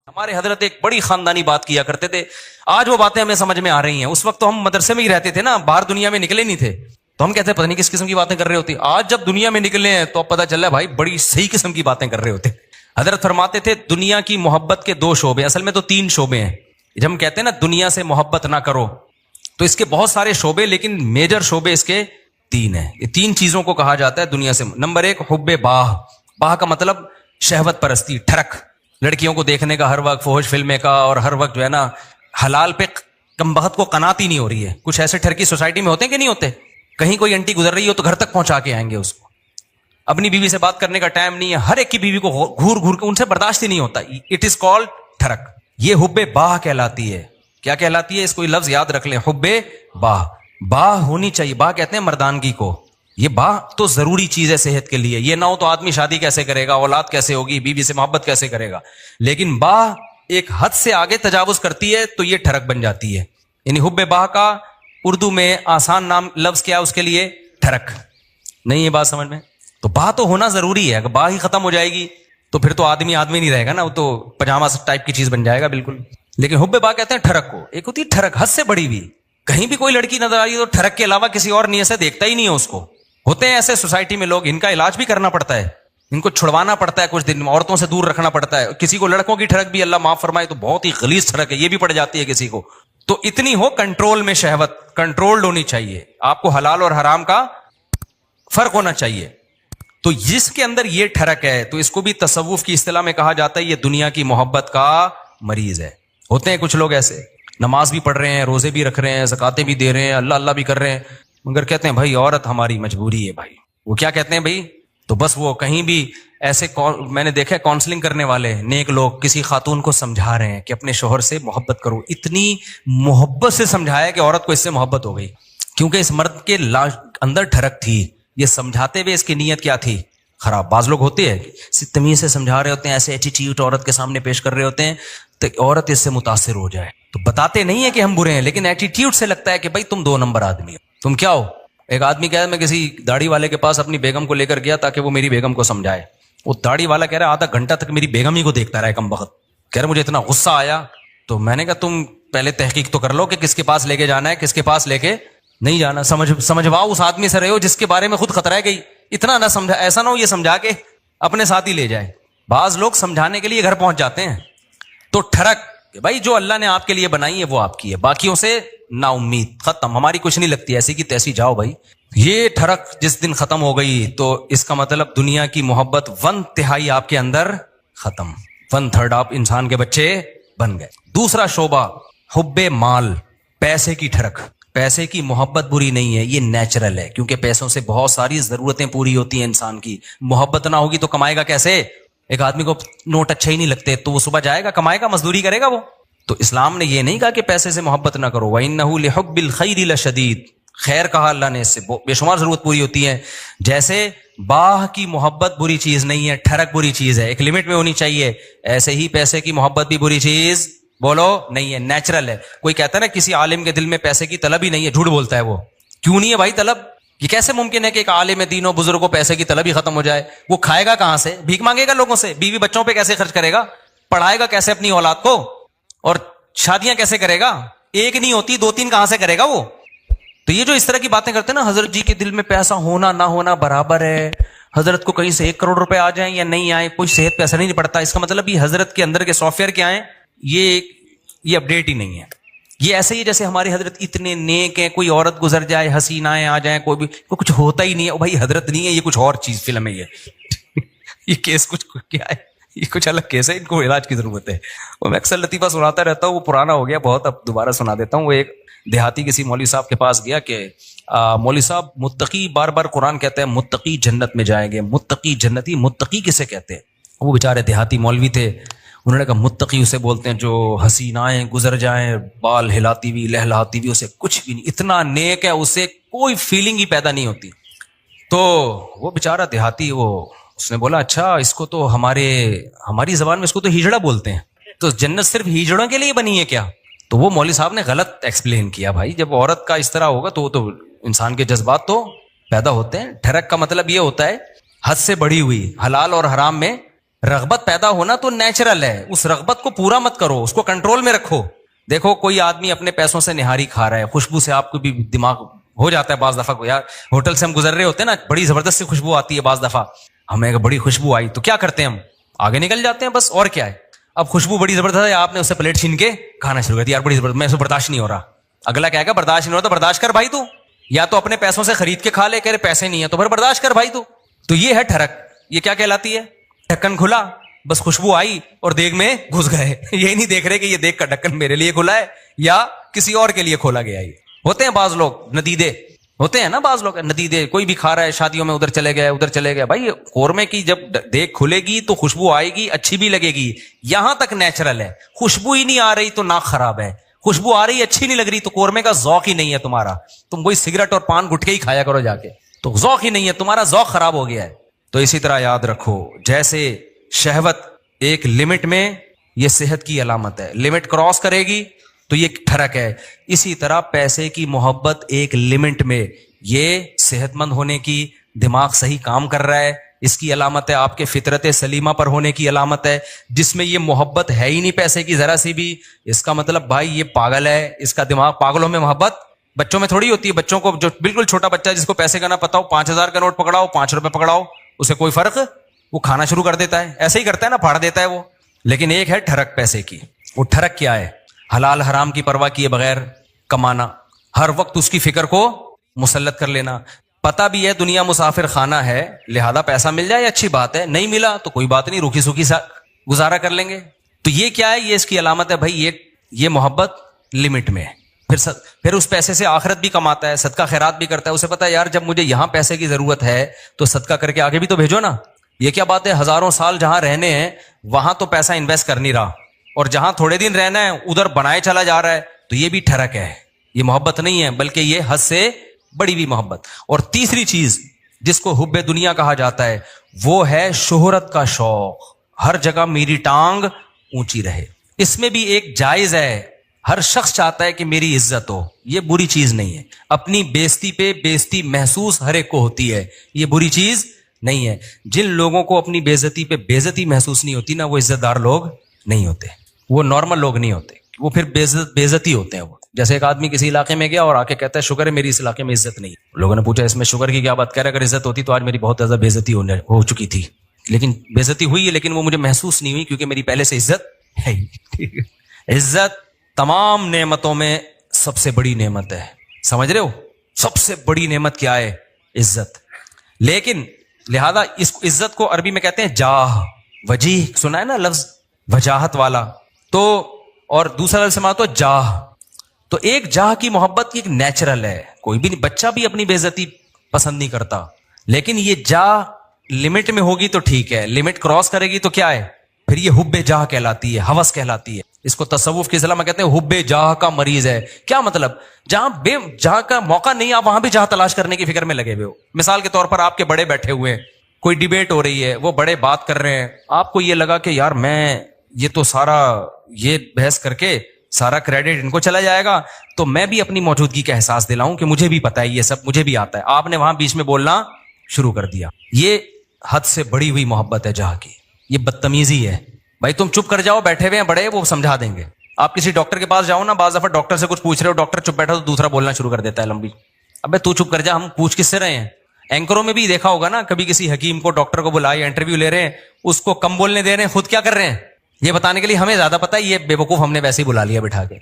ہمارے حضرت ایک بڑی خاندانی بات کیا کرتے تھے، آج وہ باتیں ہمیں سمجھ میں آ رہی ہیں. اس وقت تو ہم مدرسے میں ہی رہتے تھے نا، باہر دنیا میں نکلے نہیں تھے، تو ہم کہتے ہیں پتہ نہیں کس قسم کی باتیں کر رہے ہوتے. آج جب دنیا میں نکلے ہیں تو اب پتہ چل رہا ہے بھائی بڑی صحیح قسم کی باتیں کر رہے ہوتے. حضرت فرماتے تھے دنیا کی محبت کے 2 شعبے، اصل میں تو 3 شعبے ہیں. جب ہم کہتے ہیں نا دنیا سے محبت نہ کرو، تو اس کے بہت سارے شعبے، لیکن میجر شعبے اس کے 3 ہیں. یہ 3 چیزوں کو کہا جاتا ہے دنیا سے. نمبر 1 حب باہ. باہ کا مطلب شہوت پرستی، ٹھڑک، لڑکیوں کو دیکھنے کا ہر وقت، فحش فلمیں کا، اور ہر وقت جو ہے نا حلال پہ کم بخت کو قناعت ہی نہیں ہو رہی ہے. کچھ ایسے ٹھرکی سوسائٹی میں ہوتے ہیں کہ نہیں ہوتے، کہیں کوئی انٹی گزر رہی ہو تو گھر تک پہنچا کے آئیں گے اس کو. اپنی بیوی سے بات کرنے کا ٹائم نہیں ہے، ہر ایک کی بیوی کو گھور گھور کے، ان سے برداشت ہی نہیں ہوتا. اٹ از کالڈ ٹھڑک. یہ حب باہ کہلاتی ہے. کیا کہلاتی ہے؟ اس کو لفظ یاد رکھ لیں، حب باہ. باہ ہونی چاہیے. باہ کہتے ہیں مردانگی کو. یہ باہ تو ضروری چیز ہے صحت کے لیے. یہ نہ ہو تو آدمی شادی کیسے کرے گا، اولاد کیسے ہوگی، بیوی سے محبت کیسے کرے گا. لیکن باہ ایک حد سے آگے تجاوز کرتی ہے تو یہ ٹھڑک بن جاتی ہے. یعنی حب باہ کا اردو میں آسان نام لفظ کیا ہے اس کے لیے؟ ٹھڑک. نہیں یہ بات سمجھ میں؟ تو باہ تو ہونا ضروری ہے. اگر باہ ہی ختم ہو جائے گی تو پھر تو آدمی نہیں رہے گا نا، وہ تو پجامہ ٹائپ کی چیز بن جائے گا بالکل. لیکن حب باہ کہتے ہیں ٹھڑک کو. ایک ہوتی ہے ٹھڑک حد سے بڑی ہوئی. کہیں بھی کوئی لڑکی نظر آ رہی ہے تو ٹھڑک کے علاوہ کسی اور نیت سے دیکھتا ہی نہیں ہے اس کو. ہوتے ہیں ایسے سوسائٹی میں لوگ، ان کا علاج بھی کرنا پڑتا ہے، ان کو چھڑوانا پڑتا ہے، کچھ دن عورتوں سے دور رکھنا پڑتا ہے. کسی کو لڑکوں کی ٹھڑک بھی اللہ معاف فرمائے تو بہت ہی غلیظ ٹھڑک ہے، یہ بھی پڑ جاتی ہے کسی کو. تو اتنی ہو کنٹرول میں، شہوت کنٹرولڈ ہونی چاہیے. آپ کو حلال اور حرام کا فرق ہونا چاہیے. تو جس کے اندر یہ ٹھڑک ہے تو اس کو بھی تصوف کی اصطلاح میں کہا جاتا ہے یہ دنیا کی محبت کا مریض ہے. ہوتے ہیں کچھ لوگ ایسے، نماز بھی پڑھ رہے ہیں، روزے بھی رکھ رہے ہیں، زکاتیں بھی دے رہے ہیں، اللہ اللہ بھی کر رہے ہیں، مگر کہتے ہیں بھائی عورت ہماری مجبوری ہے. بھائی وہ کیا کہتے ہیں بھائی؟ تو بس وہ کہیں بھی ایسے، میں نے دیکھا کاؤنسلنگ کرنے والے نیک لوگ کسی خاتون کو سمجھا رہے ہیں کہ اپنے شوہر سے محبت کرو. اتنی محبت سے سمجھایا کہ عورت کو اس سے محبت ہو گئی، کیونکہ اس مرد کے اندر ٹھڑک تھی. یہ سمجھاتے ہوئے اس کی نیت کیا تھی؟ خراب. بعض لوگ ہوتے ہیں تمیز سے سمجھا رہے ہوتے ہیں، ایسے ایٹیٹیوڈ عورت کے سامنے پیش کر رہے ہوتے ہیں تو عورت اس سے متاثر ہو جائے. تو بتاتے نہیں ہے کہ ہم برے ہیں، لیکن ایٹیٹیوڈ سے لگتا ہے کہ بھائی تم 2 نمبر آدمی ہو. تم کیا ہو؟ ایک آدمی کہہ رہا میں کسی داڑھی والے کے پاس اپنی بیگم کو لے کر گیا تاکہ وہ میری بیگم کو سمجھائے. وہ داڑھی والا کہہ رہا آدھا گھنٹہ تک میری بیگم ہی کو دیکھتا رہا ہے کم وقت. کہہ رہا مجھے اتنا غصہ آیا. تو میں نے کہا تم پہلے تحقیق تو کر لو کہ کس کے پاس لے کے جانا ہے، کس کے پاس لے کے نہیں جانا. سمجھواؤ اس آدمی سے رہے ہو جس کے بارے میں خود خطرہ ہے گئی. اتنا نہ سمجھا، ایسا نہ ہو یہ سمجھا کے اپنے ساتھ ہی لے جائے. بعض لوگ سمجھانے کے لیے گھر پہنچ جاتے ہیں. تو ٹھڑک کہ بھائی جو اللہ نے آپ کے لیے بنائی ہے وہ آپ کی ہے، باقیوں سے نا امید، ختم، ہماری کچھ نہیں لگتی، ایسی کی تیسی جاؤ بھائی. یہ ٹھڑک جس دن ختم ہو گئی تو اس کا مطلب دنیا کی محبت 1/3 آپ کے اندر ختم، 1/3 آپ انسان کے بچے بن گئے. دوسرا شعبہ حب مال، پیسے کی ٹھڑک. پیسے کی محبت بری نہیں ہے، یہ نیچرل ہے، کیونکہ پیسوں سے بہت ساری ضرورتیں پوری ہوتی ہیں انسان کی. محبت نہ ہوگی تو کمائے گا کیسے؟ ایک آدمی کو نوٹ اچھے ہی نہیں لگتے تو وہ صبح جائے گا کمائے گا، مزدوری کرے گا وہ. تو اسلام نے یہ نہیں کہا کہ پیسے سے محبت نہ کرو. وَإِنَّهُ لِحُبِّ الْخَيْرِ لَشَدِيدٌ. خیر کہا اللہ نے، اس سے بے شمار ضرورت پوری ہوتی ہے. جیسے باہ کی محبت بری چیز نہیں ہے، ٹھڑک بری چیز ہے، ایک لمٹ میں ہونی چاہیے، ایسے ہی پیسے کی محبت بھی بری چیز بولو نہیں ہے، نیچرل ہے. کوئی کہتا ہے نا کسی عالم کے دل میں پیسے کی طلب ہی نہیں ہے، جھوٹ بولتا ہے وہ. کیوں نہیں ہے بھائی طلب؟ یہ کیسے ممکن ہے کہ ایک عالم دین و بزرگ کو پیسے کی طلب ہی ختم ہو جائے؟ وہ کھائے گا کہاں سے؟ بھیک مانگے گا لوگوں سے؟ بیوی بچوں پہ کیسے خرچ کرے گا؟ پڑھائے گا کیسے اپنی اولاد کو؟ اور شادیاں کیسے کرے گا؟ ایک نہیں ہوتی 2-3 کہاں سے کرے گا وہ؟ تو یہ جو اس طرح کی باتیں کرتے ہیں نا، حضرت جی کے دل میں پیسہ ہونا نہ ہونا برابر ہے، حضرت کو کہیں سے 1 کروڑ روپے آ جائیں یا نہیں آئے کوئی صحت پہ اثر نہیں پڑتا. اس کا مطلب یہ حضرت کے اندر کے سافٹ ویئر کیا ہیں، یہ اپڈیٹ ہی نہیں ہے. یہ ایسے ہی جیسے ہمارے حضرت اتنے نیک ہیں، کوئی عورت گزر جائے، حسینائیں آ جائیں، کوئی بھی کچھ ہوتا ہی نہیں ہے. بھائی حضرت نہیں ہے، یہ کچھ اور چیز فلم ہے. یہ کیس کچھ کیا ہے، یہ کچھ الگ کیس ہے، ان کو علاج کی ضرورت ہے. وہ میں اکثر لطیفہ سناتا رہتا ہوں، وہ پرانا ہو گیا بہت، اب دوبارہ سنا دیتا ہوں. وہ ایک دیہاتی کسی مولوی صاحب کے پاس گیا کہ مولوی صاحب متقی، بار بار قرآن کہتے ہیں متقی جنت میں جائیں گے، متقی جنتی. متقی کسے کہتے ہیں؟ وہ بیچارے دیہاتی مولوی تھے، انہوں نے کہا متقی اسے بولتے ہیں جو حسینائیں گزر جائیں بال ہلاتی ہوئی لہلاتی ہوئی، اسے کچھ بھی نہیں، اتنا نیک ہے اسے کوئی فیلنگ ہی پیدا نہیں ہوتی. تو وہ بیچارہ دیہاتی اس نے بولا اچھا اس کو تو ہماری زبان میں اس کو تو ہجڑا بولتے ہیں، تو جنت صرف ہجڑوں کے لیے بنی ہے کیا؟ تو وہ مولوی صاحب نے غلط ایکسپلین کیا. بھائی جب عورت کا اس طرح ہوگا تو وہ تو انسان کے جذبات تو پیدا ہوتے ہیں. ٹھڑک کا مطلب یہ ہوتا ہے حد سے بڑھی ہوئی، حلال اور حرام میں رغبت پیدا ہونا تو نیچرل ہے, اس رغبت کو پورا مت کرو, اس کو کنٹرول میں رکھو. دیکھو کوئی آدمی اپنے پیسوں سے نہاری کھا رہا ہے, خوشبو سے آپ کو بھی دماغ ہو جاتا ہے بعض دفعہ کو, یار ہوٹل سے ہم گزر رہے ہوتے ہیں نا, بڑی زبردست سی خوشبو آتی ہے, بعض دفعہ ہمیں بڑی خوشبو آئی تو کیا کرتے ہیں ہم, آگے نکل جاتے ہیں بس, اور کیا ہے. اب خوشبو بڑی زبردست ہے, آپ نے اس سے پلیٹ چھین کے کھانا شروع کر دیا, یار بڑی زبردست, میں اسے برداشت نہیں ہو رہا. اگلا کہے گا برداشت نہیں ہو رہا تو برداشت کر بھائی تو, یا تو اپنے پیسوں سے خرید کے کھا لے, کہہ رہے پیسے نہیں ہیں تو پھر برداشت کر بھائی تو. تو یہ ہے ٹھڑک. یہ کیا کہلاتی ہے؟ ڈھکن کھلا, بس خوشبو آئی اور دیگ میں گھس گئے. یہی نہیں دیکھ رہے کہ یہ دیگ کا ڈھکن میرے لیے کھلا ہے یا کسی اور کے لیے کھولا گیا ہے. ہوتے ہیں بعض لوگ ندیدے, ہوتے ہیں نا بعض لوگ ندیدے, کوئی بھی کھا رہا ہے شادیوں میں, ادھر چلے گئے ادھر چلے گئے. بھائی قورمے کی جب دیگ کھلے گی تو خوشبو آئے گی, اچھی بھی لگے گی, یہاں تک نیچرل ہے. خوشبو ہی نہیں آ رہی تو ناک خراب ہے, خوشبو آ رہی اچھی نہیں لگ رہی تو قورمے کا ذوق ہی نہیں ہے تمہارا, تم وہی سگریٹ اور پان گٹکے ہی کھایا کرو جا کے, تو ذوق ہی نہیں ہے تمہارا, ذوق خراب ہو گیا ہے. تو اسی طرح یاد رکھو, جیسے شہوت ایک لمٹ میں, یہ صحت کی علامت ہے, لمٹ کراس کرے گی تو یہ ٹھڑک ہے. اسی طرح پیسے کی محبت ایک لمٹ میں, یہ صحت مند ہونے کی, دماغ صحیح کام کر رہا ہے, اس کی علامت ہے. آپ کے فطرت سلیمہ پر ہونے کی علامت ہے. جس میں یہ محبت ہے ہی نہیں پیسے کی ذرا سی بھی, اس کا مطلب بھائی یہ پاگل ہے, اس کا دماغ, پاگلوں میں محبت بچوں میں تھوڑی ہوتی ہے. بچوں کو, جو بالکل چھوٹا بچہ جس کو پیسے کا نہ پتا ہو, 5,000 کا نوٹ پکڑاؤ, 5 روپے پکڑاؤ, اسے کوئی فرق, وہ کھانا شروع کر دیتا ہے, ایسے ہی کرتا ہے نا, پھاڑ دیتا ہے وہ. لیکن ایک ہے ٹھڑک پیسے کی. وہ ٹھڑک کیا ہے؟ حلال حرام کی پرواہ کیے بغیر کمانا, ہر وقت اس کی فکر کو مسلط کر لینا. پتا بھی ہے دنیا مسافر خانہ ہے, لہذا پیسہ مل جائے اچھی بات ہے, نہیں ملا تو کوئی بات نہیں, روکھی سوکھی سا گزارا کر لیں گے. تو یہ کیا ہے؟ یہ اس کی علامت ہے بھائی, یہ محبت لمٹ میں. پھر اس پیسے سے آخرت بھی کماتا ہے, صدقہ خیرات بھی کرتا ہے. اسے پتا ہے یار جب مجھے یہاں پیسے کی ضرورت ہے تو صدقہ کر کے آگے بھی تو بھیجو نا. یہ کیا بات ہے, ہزاروں سال جہاں رہنے ہیں وہاں تو پیسہ انویسٹ کر نہیں رہا, اور جہاں تھوڑے دن رہنا ہے ادھر بنائے چلا جا رہا ہے. تو یہ بھی ٹھڑک ہے, یہ محبت نہیں ہے بلکہ یہ حد سے بڑی ہوئی محبت. اور تیسری چیز جس کو حب دنیا کہا جاتا ہے وہ ہے شہرت کا شوق, ہر جگہ میری ٹانگ اونچی رہے. اس میں بھی ایک جائز ہے, ہر شخص چاہتا ہے کہ میری عزت ہو, یہ بری چیز نہیں ہے. اپنی بےزتی پہ بےزتی محسوس ہر ایک کو ہوتی ہے, یہ بری چیز نہیں ہے. جن لوگوں کو اپنی بےزتی پہ بےزتی محسوس نہیں ہوتی نا, وہ عزت دار لوگ نہیں ہوتے, وہ نارمل لوگ نہیں ہوتے, وہ پھر بےزتی ہوتے ہیں. وہ جیسے ایک آدمی کسی علاقے میں گیا اور آ کے کہتا ہے شکر ہے میری اس علاقے میں عزت نہیں. لوگوں نے پوچھا اس میں شکر کی کیا بات, کہہ رہا اگر عزت ہوتی تو آج میری بہت زیادہ بےزتی ہو چکی تھی, لیکن بےزتی ہوئی ہے لیکن وہ مجھے محسوس نہیں ہوئی کیونکہ میری پہلے سے عزت ہے. عزت تمام نعمتوں میں سب سے بڑی نعمت ہے, سمجھ رہے ہو؟ سب سے بڑی نعمت کیا ہے؟ عزت. لیکن لہذا اس عزت کو عربی میں کہتے ہیں جاہ, وجیح سنا ہے نا لفظ, وجاہت والا. تو اور دوسرا لفظ سماعت تو جاہ. تو ایک جاہ کی محبت کی ایک نیچرل ہے, کوئی بھی بچہ بھی اپنی بے عزتی پسند نہیں کرتا, لیکن یہ جاہ لمٹ میں ہوگی تو ٹھیک ہے, لمٹ کراس کرے گی تو کیا ہے, پھر یہ حب جاہ کہلاتی ہے, ہوس کہلاتی ہے. اس کو تصوف کی اصطلاح میں کہتے ہیں حب جاہ کا مریض ہے. کیا مطلب؟ جہاں کا موقع نہیں آپ وہاں بھی جاہ تلاش کرنے کی فکر میں لگے ہوئے ہو. مثال کے طور پر آپ کے بڑے بیٹھے ہوئے ہیں, کوئی ڈیبیٹ ہو رہی ہے, وہ بڑے بات کر رہے ہیں, آپ کو یہ لگا کہ یار میں یہ تو سارا یہ بحث کر کے سارا کریڈٹ ان کو چلا جائے گا, تو میں بھی اپنی موجودگی کا احساس دلاؤں کہ مجھے بھی پتا ہے, یہ سب مجھے بھی آتا ہے. آپ نے وہاں بیچ میں بولنا شروع کر دیا. یہ حد سے بڑی ہوئی محبت ہے جہاں کی, یہ بدتمیزی ہے. بھائی تم چپ کر جاؤ, بیٹھے ہوئے ہیں بڑے, وہ سمجھا دیں گے. آپ کسی ڈاکٹر کے پاس جاؤ نا, بعض دفعہ ڈاکٹر سے کچھ پوچھ رہے ہو, ڈاکٹر چپ بیٹھا تو دوسرا بولنا شروع کر دیتا ہے لمبی. ابے تو چپ کر جا, ہم پوچھ کس سے رہے ہیں؟ اینکروں میں بھی دیکھا ہوگا نا, کبھی کسی حکیم کو ڈاکٹر کو بلائے, انٹرویو لے رہے ہیں, اس کو کم بولنے دے رہے ہیں, خود کیا کر رہے ہیں یہ بتانے کے لیے ہمیں زیادہ پتا ہے, یہ بے وقوف ہم نے ویسے ہی بلا لیا بٹھا کے.